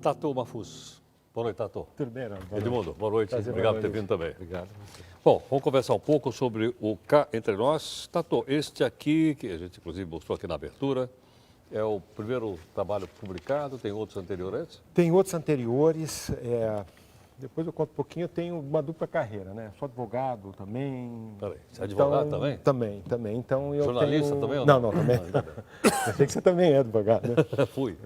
Tato Mafuz. Boa noite, Tato. Tudo bem, Arnaldo? Edmundo, boa noite. Prazer, Obrigado por ter noite. vindo também. Obrigado. Bom, vamos conversar um pouco sobre o Cá Entre Nós. Tato, este aqui, que a gente inclusive mostrou aqui na abertura, é o primeiro trabalho publicado, tem outros anteriores? Tem outros anteriores, depois eu conto um pouquinho, eu tenho uma dupla carreira, né? Sou advogado também. Peraí, você é advogado também? Também. Então, eu jornalista tenho... também ou não? Não, também. Eu sei que você também é advogado, né? Fui.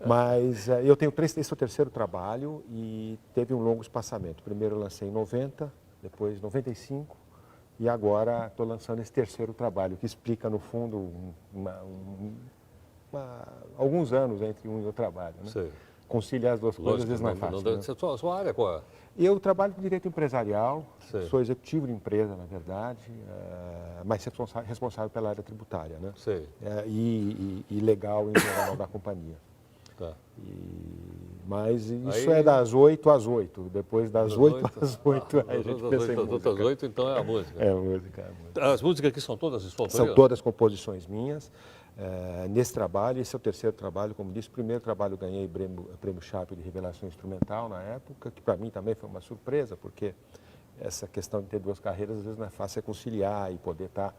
Mas eu tenho esse é o terceiro trabalho e teve um longo espaçamento. Primeiro eu lancei em 90, depois 95 e agora estou lançando esse terceiro trabalho, que explica, no fundo, alguns anos entre um e outro trabalho, né? Sei. Conciliar as duas coisas às vezes não é fácil. Né? Sua área qual é? Eu trabalho com direito empresarial, Sei. sou executivo de empresa, na verdade, mas responsável pela área tributária, né? Sei. E legal em geral da companhia. Tá. Mas isso é das 8 às 8, depois das 8 às 8 a gente pensa em música. Das 8 então é a música. É a música. As músicas aqui são todas de sua autoria? São todas composições minhas. Nesse trabalho, esse é o terceiro trabalho, como disse, o primeiro trabalho eu ganhei prêmio Chaplin de revelação instrumental na época, que para mim também foi uma surpresa, porque essa questão de ter duas carreiras às vezes não é fácil conciliar e poder estar,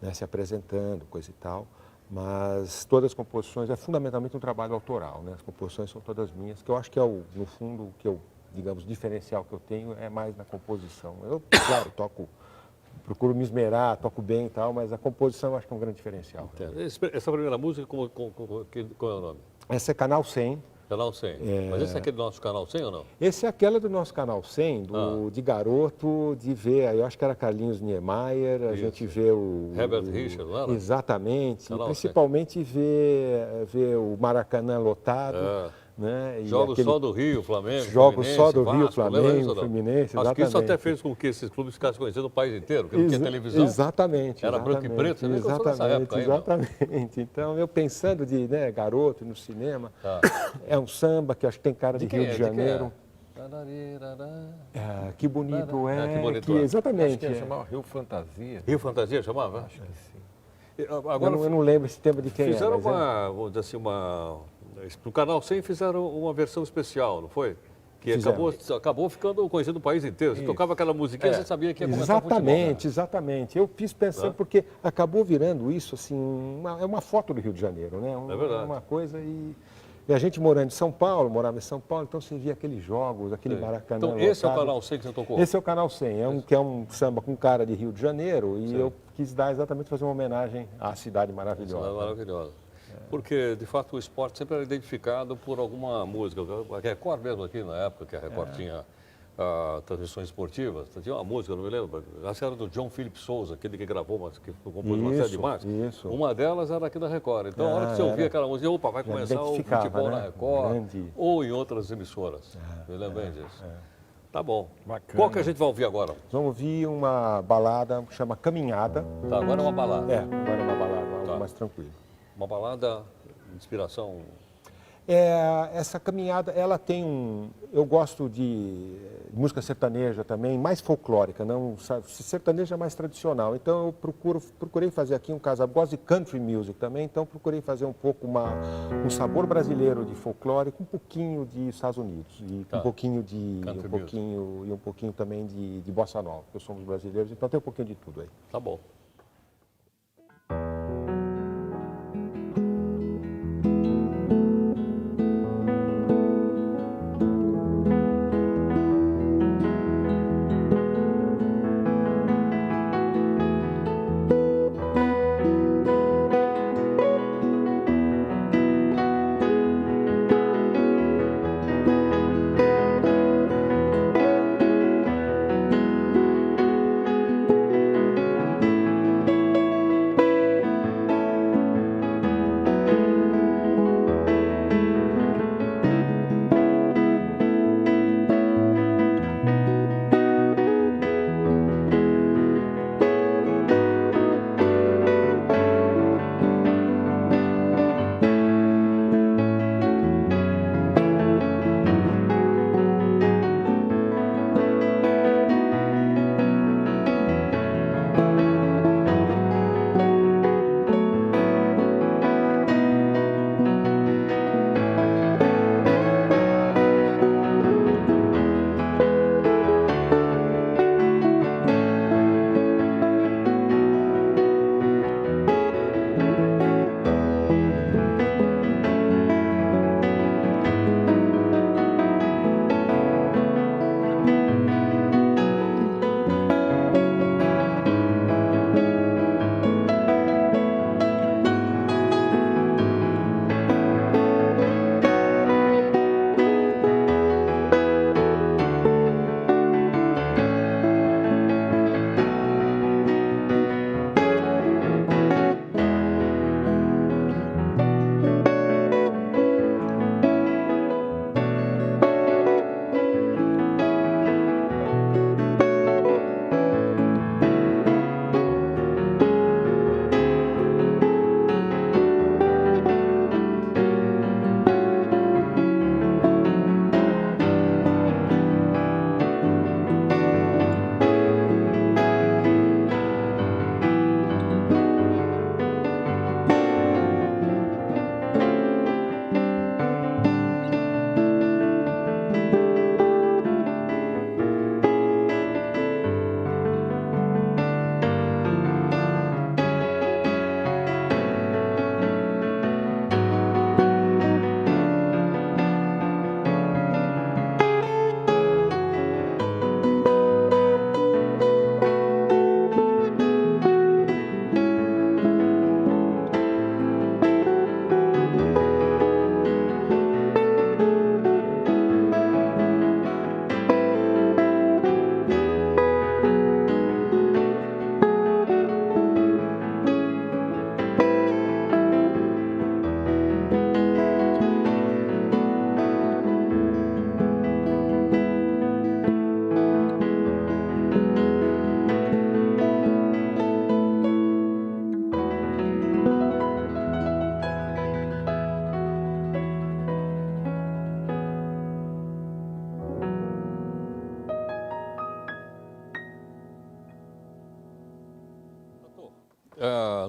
né, se apresentando, coisa e tal. Mas todas as composições, é fundamentalmente um trabalho autoral, né? As composições são todas minhas, que eu acho que é, no fundo, o que eu, digamos, diferencial que eu tenho é mais na composição. Eu, claro, procuro me esmerar, toco bem e tal, mas a composição eu acho que é um grande diferencial. Essa primeira música, qual é o nome? Essa é Canal 100, Canal 100. Mas esse é aquele do nosso Canal 100 ou não? Esse é aquela do nosso Canal 100, de garoto, de ver, eu acho que era Carlinhos Niemeyer, a gente vê o... Herbert Richard, não era? Exatamente, Canal principalmente ver o Maracanã lotado. Né? E Jogos só do Rio, Flamengo, Jogos Fluminense, só do Rio, Vasco, lembra Flamengo, disso, não? Fluminense, Acho que isso exatamente. até fez com que esses clubes ficassem conhecidos no país inteiro, porque não tinha televisão. Exatamente. Era branco e preto, você vê que eu sou dessa época aí, exatamente. Então, eu pensando de garoto no cinema, é um samba que acho que tem cara de Rio de Janeiro. Que bonito que bonito é. Exatamente. Acho que ia chamar Rio Fantasia. Rio Fantasia chamava? Acho que sim. Agora, eu não lembro esse tema de quem fizeram mas vamos dizer assim, no Canal 100 fizeram uma versão especial, não foi? Que acabou ficando conhecido no país inteiro. Você tocava aquela musiquinha, você sabia que ia começar o futebol, né? Exatamente. Eu fiz pensando, porque acabou virando isso, assim, é uma foto do Rio de Janeiro, né? É verdade. Uma coisa e a gente morava em São Paulo, então você via aqueles jogos, aquele Maracanã Então esse é o lotado. Canal 100 que você tocou? Esse é o Canal 100, que é um samba com cara de Rio de Janeiro, e eu quis dar exatamente fazer uma homenagem à cidade maravilhosa. Cidade maravilhosa. Porque, de fato, o esporte sempre era identificado por alguma música. A Record mesmo aqui, na época que a Record tinha transmissões esportivas, tinha uma música, não me lembro, essa era do John Philip Sousa, aquele que gravou, que compôs uma série de marcas. Uma delas era aqui da Record. Então, a hora que você ouvia aquela música, opa, vai começar o futebol na Record, ou em outras emissoras. Me lembro bem disso. Tá bom. Bacana. Qual que a gente vai ouvir agora? Vamos ouvir uma balada que chama Caminhada. Tá, agora é uma balada. Agora é uma balada, algo mais tranquilo. Uma balada de inspiração. Essa caminhada, ela tem eu gosto de música sertaneja também, mais folclórica, não, sertaneja mais tradicional. Então eu procurei fazer aqui um caso, eu gosto de country music também, então procurei fazer um pouco um sabor brasileiro de folclore com um pouquinho de Estados Unidos e um pouquinho um pouquinho também de bossa nova, porque somos brasileiros, então tem um pouquinho de tudo aí. Tá bom.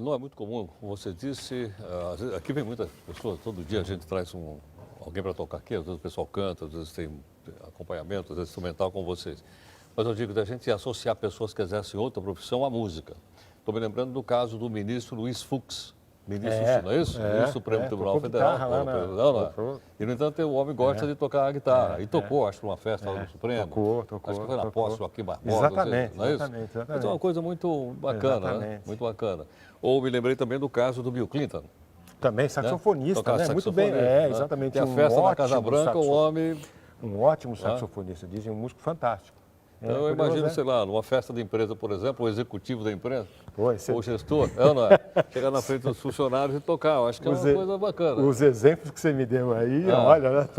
não é muito comum, como você disse, aqui vem muitas pessoas, todo dia a gente traz alguém para tocar aqui, às vezes o pessoal canta, às vezes tem acompanhamento, às vezes instrumental com vocês. Mas eu digo da gente associar pessoas que exercem outra profissão à música. Estou me lembrando do caso do ministro Luiz Fux, ministro, não é isso? Ministro do Supremo Tribunal Federal. E, no entanto, o homem gosta de tocar a guitarra. E tocou, acho, numa festa lá no Supremo. Tocou. Acho que foi na posse do Joaquim Barbosa. Exatamente, não é isso? exatamente. Então é uma coisa muito bacana, né? Muito bacana. Ou me lembrei também do caso do Bill Clinton. Também saxofonista, né? Muito bem, exatamente. Tem a festa na Casa Branca, o homem... Um ótimo saxofonista, dizem, um músico fantástico. Então, eu imagino, sei lá, numa festa da empresa, por exemplo, o executivo da empresa, Pois, ou o gestor, não é? Chegar na frente dos funcionários e tocar, eu acho que é uma coisa bacana. Os exemplos que você me deu aí, olha, né?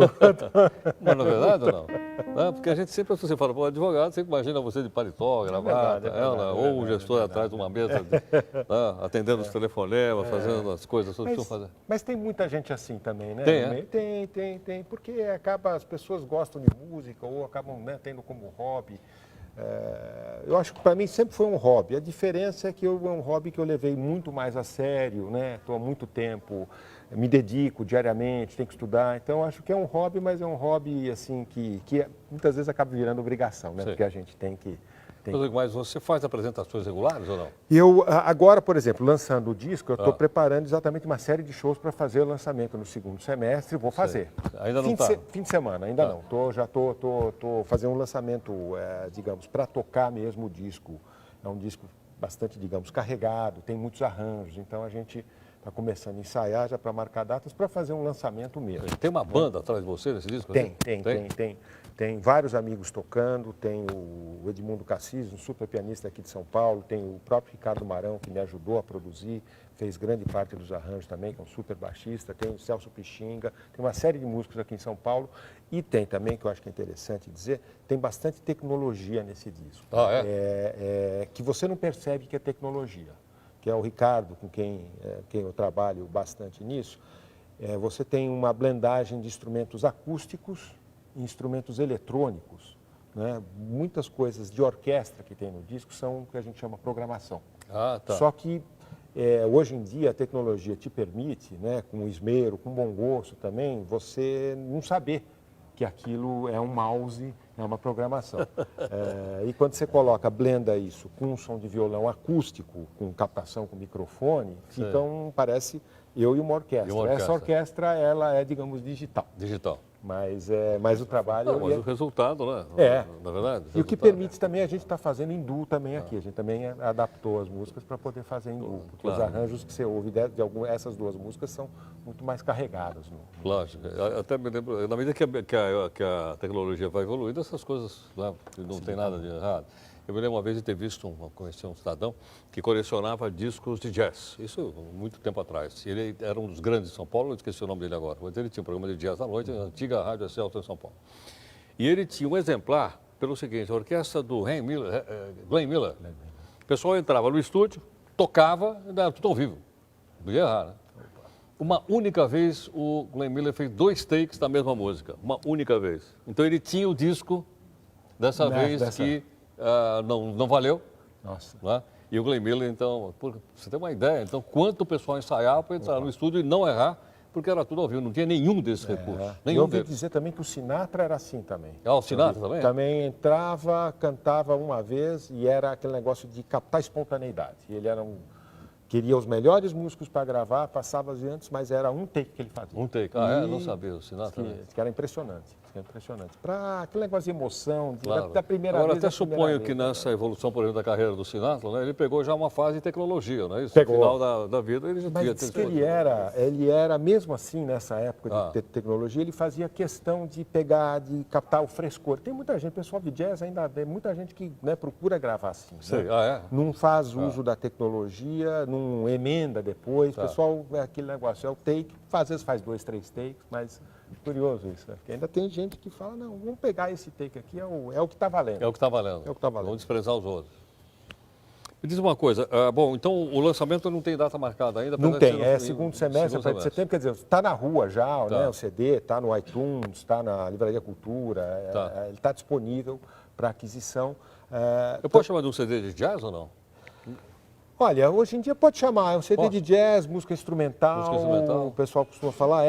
Mas não é verdade ou não? Porque a gente sempre, você fala, pô, advogado, sempre imagina você de paletó, gravata, ou o gestor atrás de uma mesa, atendendo os telefonemas, fazendo as coisas, tudo que precisam fazer. Mas tem muita gente assim também, né? Tem, porque as pessoas gostam de música ou acabam, né, tendo como hobby. Eu acho que para mim sempre foi um hobby. A diferença é que é um hobby que eu levei muito mais a sério, né? Estou há muito tempo, me dedico diariamente, tenho que estudar. Então acho que é um hobby, mas é um hobby assim que muitas vezes acaba virando obrigação, né? Sim. Porque a gente tem que... Mas você faz apresentações regulares ou não? Eu, agora, por exemplo, lançando o disco, eu estou preparando exatamente uma série de shows para fazer o lançamento no segundo semestre. Vou fazer. Ainda não está? Fim de semana, ainda não. Já estou fazendo um lançamento, digamos, para tocar mesmo o disco. É um disco bastante, digamos, carregado, tem muitos arranjos. Então a gente está começando a ensaiar já para marcar datas para fazer um lançamento mesmo. Tem uma banda atrás de você nesse disco? Tem vários amigos tocando, tem o Edmundo Cassis, um super pianista aqui de São Paulo, tem o próprio Ricardo Marão, que me ajudou a produzir, fez grande parte dos arranjos também, que é um super baixista, tem o Celso Pixinga, tem uma série de músicos aqui em São Paulo e tem também, que eu acho que é interessante dizer, tem bastante tecnologia nesse disco. Que você não percebe que é tecnologia, que é o Ricardo, com quem eu trabalho bastante nisso. Você tem uma blendagem de instrumentos acústicos, instrumentos eletrônicos, né? Muitas coisas de orquestra que tem no disco são o que a gente chama programação. Só que hoje em dia a tecnologia te permite, né, com esmero, com bom gosto também, você não saber que aquilo é um mouse, é uma programação. E quando você blenda isso com um som de violão acústico, com captação com microfone, então parece eu e uma orquestra. Essa orquestra, ela é, digamos, digital. Mas o trabalho... Mas o resultado, né? Na verdade. E o que permite também a gente estar fazendo em duo também aqui. A gente também adaptou as músicas para poder fazer em duo. Porque os arranjos que você ouve essas duas músicas são muito mais carregadas. Lógico. Até me lembro, na medida que a tecnologia vai evoluindo, essas coisas não tem nada de errado. Eu me lembro uma vez de ter visto, conheci um cidadão que colecionava discos de jazz, isso muito tempo atrás. Ele era um dos grandes de São Paulo, eu esqueci o nome dele agora, mas ele tinha um programa de jazz à noite, na antiga Rádio Excelsior em São Paulo. E ele tinha um exemplar, pelo seguinte, a orquestra do Glenn Miller. O pessoal entrava no estúdio, tocava, era tudo ao vivo, não ia errar, né? Uma única vez o Glenn Miller fez 2 takes da mesma música, uma única vez. Então ele tinha o disco dessa vez que... não valeu. Nossa. Né? E o Glenn Miller, então, você tem uma ideia, então, quanto o pessoal ensaiava para entrar no estúdio e não errar, porque era tudo ao vivo, não tinha nenhum desses recursos. Eu ouvi dizer também que o Sinatra era assim também. O Sinatra também? Também entrava, cantava uma vez e era aquele negócio de captar espontaneidade. Ele era queria os melhores músicos para gravar, passava antes, mas era um take que ele fazia. Um take, eu não sabia, o Sinatra também. Que era impressionante. Para aquele negócio de emoção, claro. da primeira vez. Agora, até suponho que nessa evolução, por exemplo, da carreira do Sinatra, né, ele pegou já uma fase de tecnologia, não é isso? Pegou. No final da vida, ele já tinha... Mas que ele era, mesmo assim, nessa época de tecnologia, ele fazia questão de captar o frescor. Tem muita gente, pessoal de jazz ainda, tem muita gente que, né, procura gravar assim. Sei. Né? Não faz uso da tecnologia, não emenda depois. Pessoal, aquele negócio, é o take, às vezes faz 2, 3 takes, mas... Curioso isso, né? Porque ainda tem gente que fala, não, vamos pegar esse take aqui, é o que está valendo. É o que está valendo. Vamos desprezar os outros. Me diz uma coisa, bom, então o lançamento não tem data marcada ainda? Não tem, segundo semestre, de setembro, quer dizer, está na rua já, né, o CD, está no iTunes, está na Livraria Cultura, ele está disponível para aquisição. Eu posso chamar de um CD de jazz ou não? Olha, hoje em dia pode chamar, é um CD Posso? de jazz, música instrumental, Música instrumental. o pessoal costuma falar,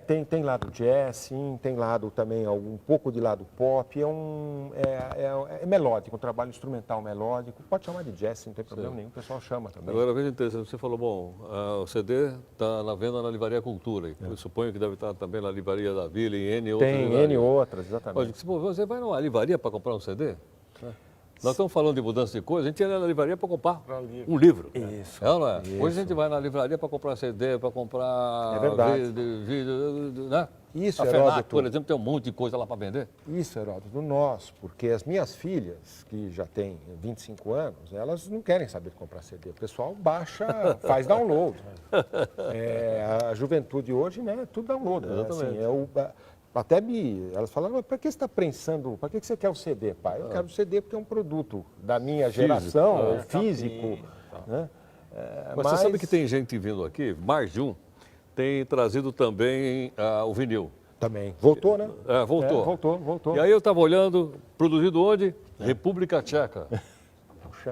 tem lado jazz, sim, tem lado também, um pouco de lado pop, é melódico, um trabalho instrumental melódico, pode chamar de jazz, sim, não tem problema nenhum, o pessoal chama também. Agora, veja interessante, você falou, bom, o CD está na venda na Livraria Cultura, e eu suponho que deve estar também na Livraria da Vila e N outras Tem livrarias. N outras, Olha, exatamente. se você vai numa livraria para comprar um CD, né? Nós estamos falando de mudança de coisa, a gente ia na livraria para comprar um livro. Isso, É ou não é? isso. Hoje a gente vai na livraria para comprar CD, para comprar É verdade. vídeo, né? Isso, a FENAC, Heródoto. por exemplo, tem um monte de coisa lá para vender. Isso, Heródoto, nós, porque as minhas filhas, que já têm 25 anos, elas não querem saber comprar CD. O pessoal baixa, faz download. A juventude hoje, né, é tudo download. Né? Exatamente. Elas falam, mas para que você está prensando, para que você quer o CD, pai? Eu quero o CD porque é um produto da minha geração, físico. Né? Mas você sabe que tem gente vindo aqui, mais de um, tem trazido também o vinil. Também. Voltou, né? Voltou. Voltou. E aí eu estava olhando, produzido onde? República Tcheca.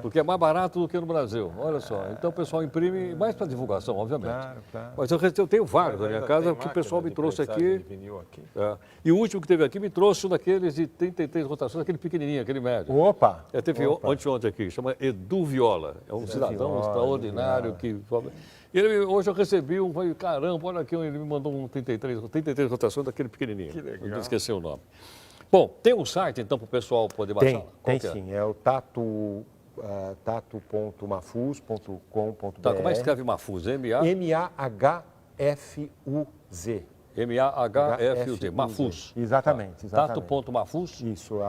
Porque é mais barato do que no Brasil. Olha só. Então o pessoal imprime mais para divulgação, obviamente. Claro. Mas eu tenho vários na minha casa que o pessoal me trouxe aqui. E o último que teve aqui me trouxe um daqueles de 33 rotações, aquele pequenininho, aquele médio. Opa! Teve ontem aqui, chama Edu Viola. É um cidadão Viola, extraordinário que... E hoje eu recebi um, falei, caramba, olha aqui, ele me mandou um 33 rotações daquele pequenininho. Que legal. Eu esqueci o nome. Bom, tem um site então para o pessoal poder baixar? Tem sim, é o tato.mafuz.com.br. Tá, como é que escreve Mafuz? M-A-H-F-U-Z. M-A-H-F-U-Z, Mafuz. Exatamente. Tato.mafuz.com.br. Isso,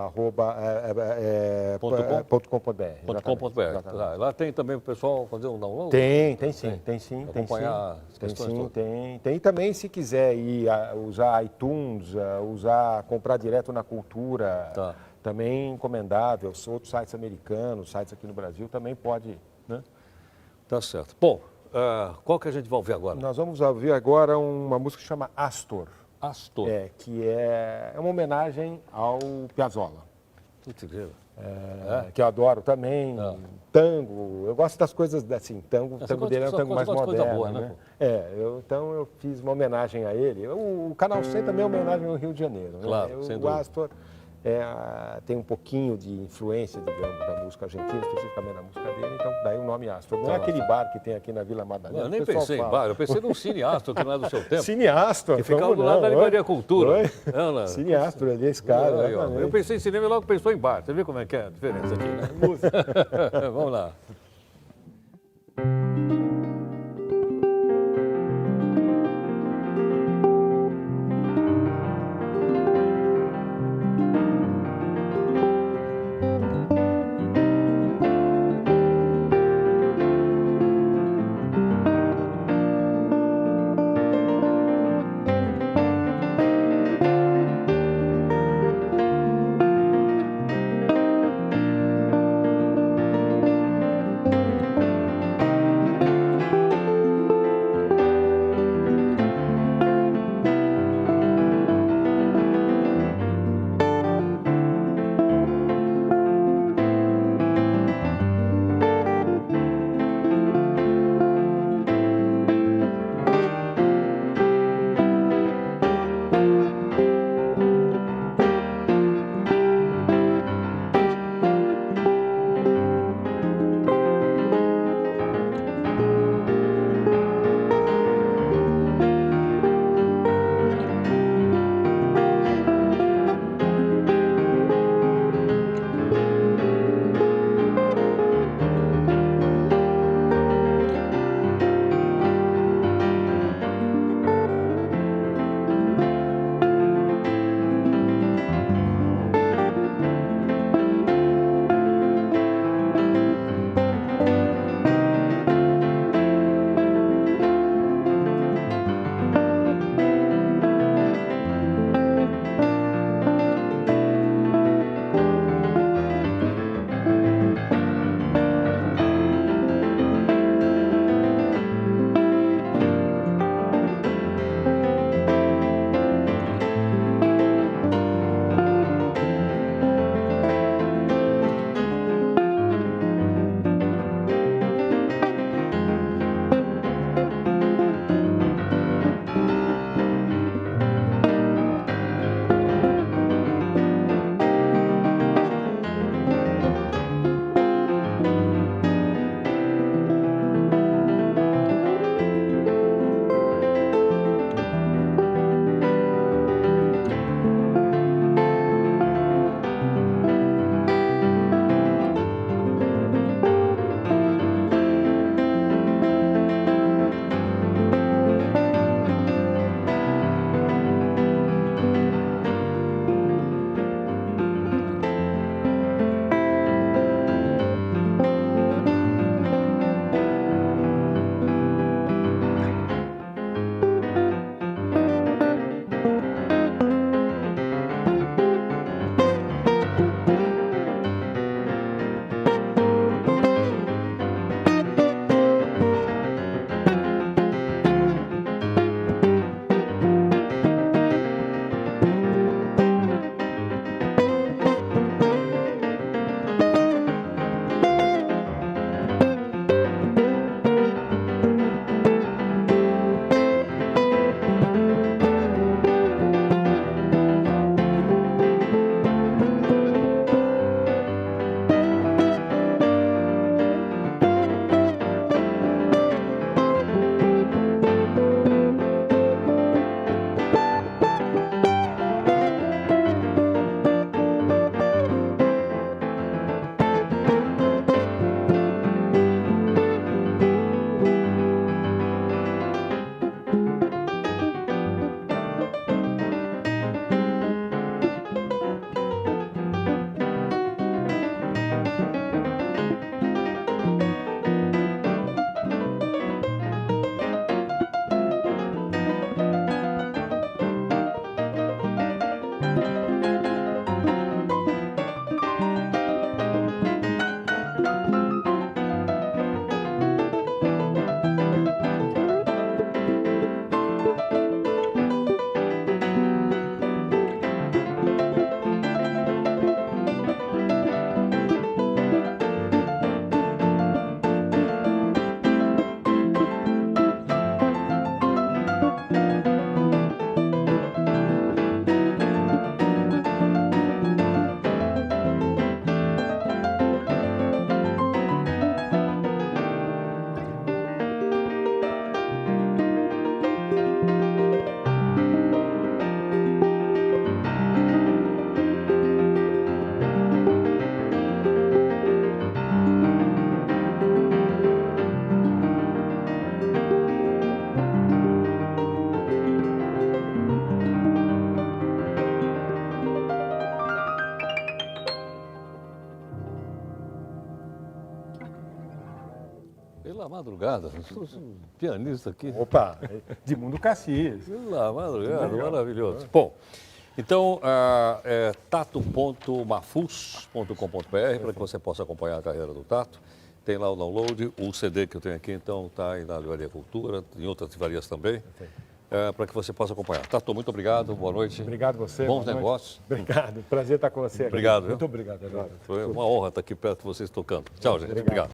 @.com.br. Lá tem também para o pessoal fazer um download? Tem sim. Acompanhar as questões todas. Tem também, se quiser usar iTunes, comprar direto na Cultura, Tá. também encomendável, outros sites americanos, sites aqui no Brasil, também pode, né? Tá certo. Bom, qual que a gente vai ouvir agora? Nós vamos ouvir agora uma música que chama Astor, Astor. que é uma homenagem ao Piazzolla. Putz, grilo. Que eu adoro também, tango, eu gosto das coisas assim, tango dele é um tango mais coisa moderno, boa, né? né? Então eu fiz uma homenagem a ele. O Canal C também é uma homenagem ao Rio de Janeiro, né? Claro, sem O dúvida. Astor tem um pouquinho de influência, digamos, da música argentina, especificamente na música dele, então daí o nome Astor. Não é aquele bar que tem aqui na Vila Madalena. Eu nem o pessoal pensei em fala. bar, eu pensei num cineasta que não é do seu tempo. Cine Astor, Que ficava como do lado não, da oi? Livraria Cultura. Oi? É, né? Cine Astor ali, esse cara. Aí, ó. exatamente. Eu pensei em cinema e logo pensou em bar. Você vê como é que é a diferença aqui, né? Vamos lá. Pela madrugada, sou um pianista aqui. Opa, de Mundo Cassis. Pela madrugada, maravilhoso. Bom, então, é tato.mafus.com.br para que você possa acompanhar a carreira do Tato. Tem lá o download, o CD que eu tenho aqui, então, está aí na Livraria Cultura, em outras livrarias também, para que você possa acompanhar. Tato, muito obrigado, boa noite. Obrigado a você. Bons negócios. Obrigado, prazer estar com você aqui. Obrigado. Muito obrigado, Eduardo. Foi uma honra estar aqui perto de vocês tocando. Tchau, gente. Obrigado.